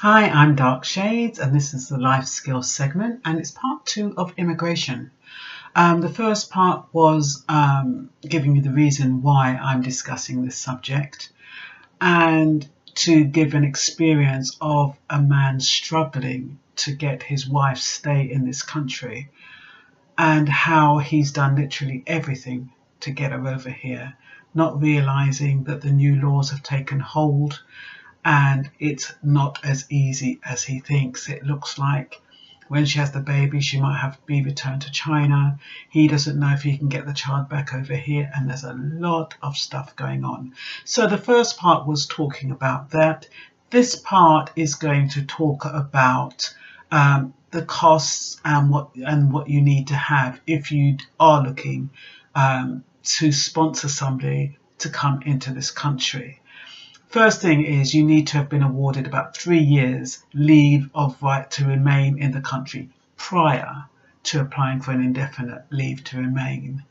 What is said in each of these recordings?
Hi, I'm Dark Shades, and this is the Life Skills segment, and it's part 2 of immigration. The first part was giving you the reason why I'm discussing this subject, and to give an experience of a man struggling to get his wife stay in this country, and how he's done literally everything to get her over here, not realizing that the new laws have taken hold. And it's not as easy as he thinks. It looks like when she has the baby, she might have to be returned to China. He doesn't know if he can get the child back over here, and there's a lot of stuff going on. So the first part was talking about that. This part is going to talk about the costs and what you need to have if you are looking to sponsor somebody to come into this country. First thing is you need to have been awarded about 3 years leave of right to remain in the country prior to applying for an indefinite leave to remain.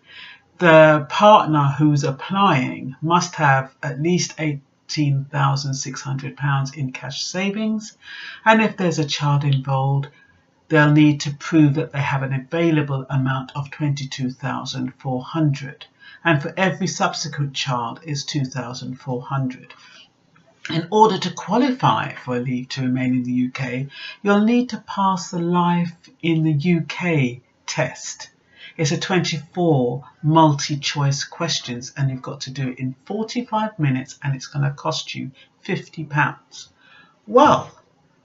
The partner who's applying must have at least £18,600 in cash savings, and if there's a child involved, they'll need to prove that they have an available amount of £22,400, and for every subsequent child is £2,400. In order to qualify for a leave to remain in the UK, you'll need to pass the Life in the UK test. It's a 24 multi-choice questions, and you've got to do it in 45 minutes, and it's going to cost you £50. Well,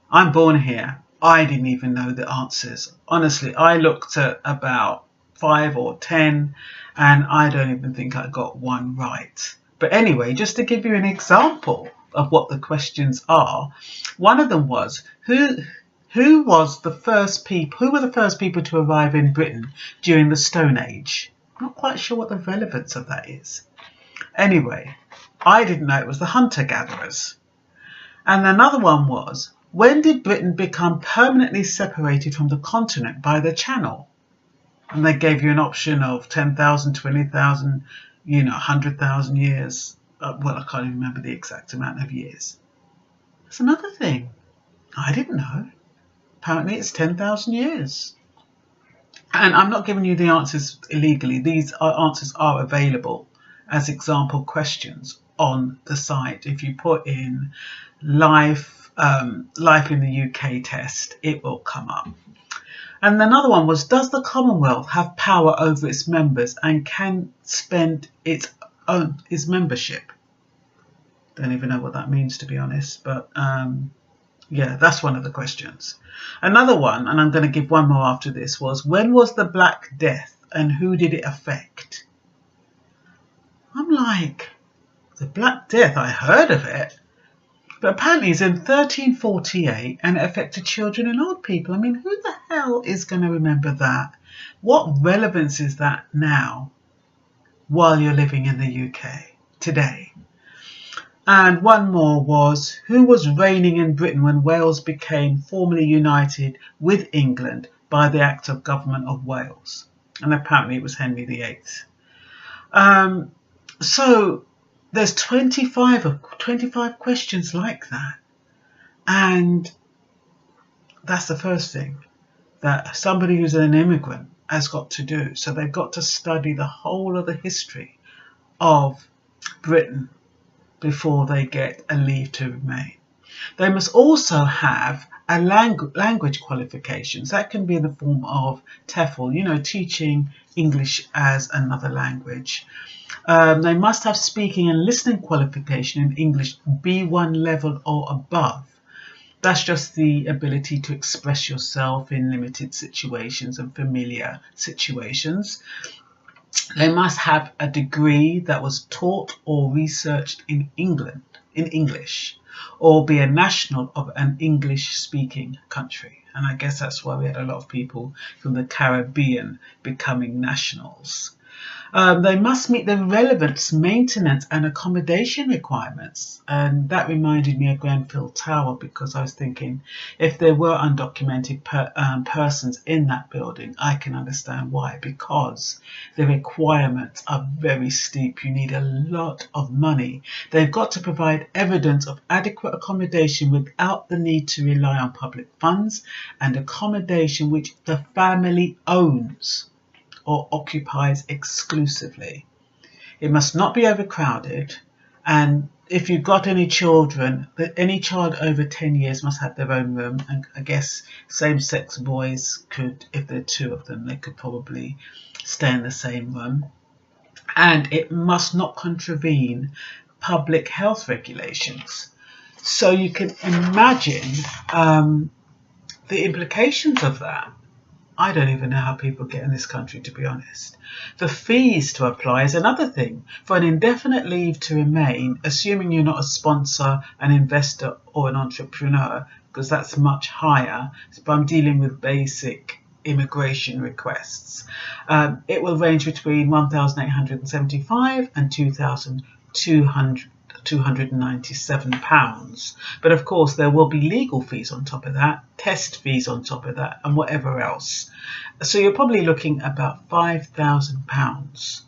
I'm born here. I didn't even know the answers. Honestly, I looked at about 5 or 10, and I don't even think I got one right. But anyway, just to give you an example of what the questions are, one of them was who were the first people to arrive in Britain during the Stone Age? I'm not quite sure what the relevance of that is. Anyway, I didn't know it was the hunter-gatherers. And another one was, when did Britain become permanently separated from the continent by the Channel? And they gave you an option of 10,000, 20,000, 100,000 years. Well, I can't even remember the exact amount of years. That's another thing I didn't know. Apparently it's 10,000 years. And I'm not giving you the answers illegally. These answers are available as example questions on the site. If you put in life in the UK test, it will come up. And another one was, does the Commonwealth have power over its members and can spend its membership? Don't even know what that means, to be honest, but yeah, that's one of the questions. Another one, and I'm going to give one more after this, was, when was the Black Death and who did it affect? I'm like, the Black Death, I heard of it, but apparently it's in 1348 and it affected children and old people. I mean, who the hell is going to remember that? What relevance is that now while you're living in the UK today? And one more was, who was reigning in Britain when Wales became formally united with England by the Act of Government of Wales? And apparently it was Henry VIII. So there's 25 questions like that. And that's the first thing that somebody who's an immigrant has got to do. So they've got to study the whole of the history of Britain before they get a leave to remain. They must also have a language qualifications. That can be in the form of TEFL, teaching English as another language. They must have speaking and listening qualification in English B1 level or above. That's just the ability to express yourself in limited situations and familiar situations. They must have a degree that was taught or researched in England, in English, or be a national of an English-speaking country. And I guess that's why we had a lot of people from the Caribbean becoming nationals. They must meet the relevant maintenance and accommodation requirements. And that reminded me of Grenfell Tower, because I was thinking if there were undocumented persons in that building, I can understand why, because the requirements are very steep. You need a lot of money. They've got to provide evidence of adequate accommodation without the need to rely on public funds, and accommodation which the family owns or occupies exclusively. It must not be overcrowded, and if you've got any children, any child over 10 years must have their own room. And I guess same-sex boys could, if there are two of them, they could probably stay in the same room. And it must not contravene public health regulations. So you can imagine the implications of that. I don't even know how people get in this country, to be honest. The fees to apply is another thing. For an indefinite leave to remain, assuming you're not a sponsor, an investor or an entrepreneur, because that's much higher, but I'm dealing with basic immigration requests. It will range between £1,875 and £297. But of course there will be legal fees on top of that, test fees on top of that, and whatever else. So you're probably looking at about £5,000.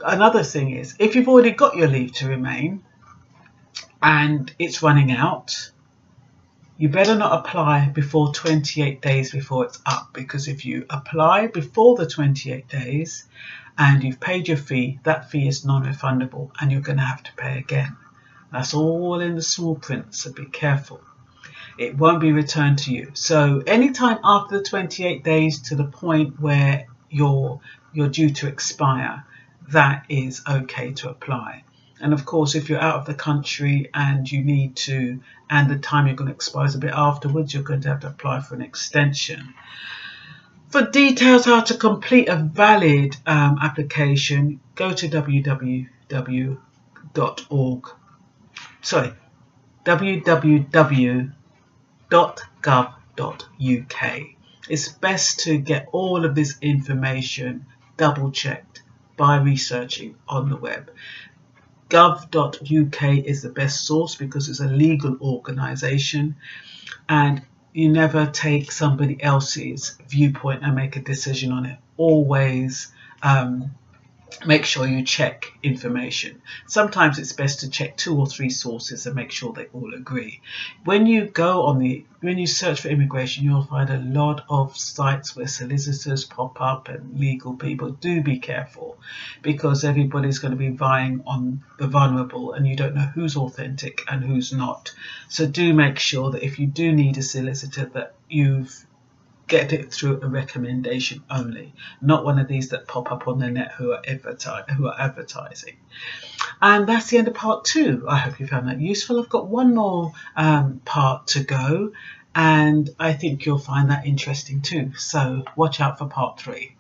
Another thing is, if you've already got your leave to remain and it's running out, you better not apply before 28 days before it's up, because if you apply before the 28 days and you've paid your fee, that fee is non-refundable and you're going to have to pay again. That's all in the small print, so be careful. It won't be returned to you. So anytime after the 28 days to the point where you're due to expire, that is okay to apply. And of course, if you're out of the country and you need to, and the time you're going to expire is a bit afterwards, you're going to have to apply for an extension. For details how to complete a valid application, go to www.gov.uk. It's best to get all of this information double checked by researching on the web. Gov.uk is the best source because it's a legal organisation, and you never take somebody else's viewpoint and make a decision on it. Always make sure you check information. Sometimes it's best to check 2 or 3 sources and make sure they all agree. When you search for immigration, you'll find a lot of sites where solicitors pop up and legal people. Do be careful, because everybody's going to be vying on the vulnerable and you don't know who's authentic and who's not. So do make sure that if you do need a solicitor, that you've get it through a recommendation only, not one of these that pop up on the net who are advertising. And that's the end of part 2. I hope you found that useful. I've got one more part to go, and I think you'll find that interesting too. So watch out for part 3.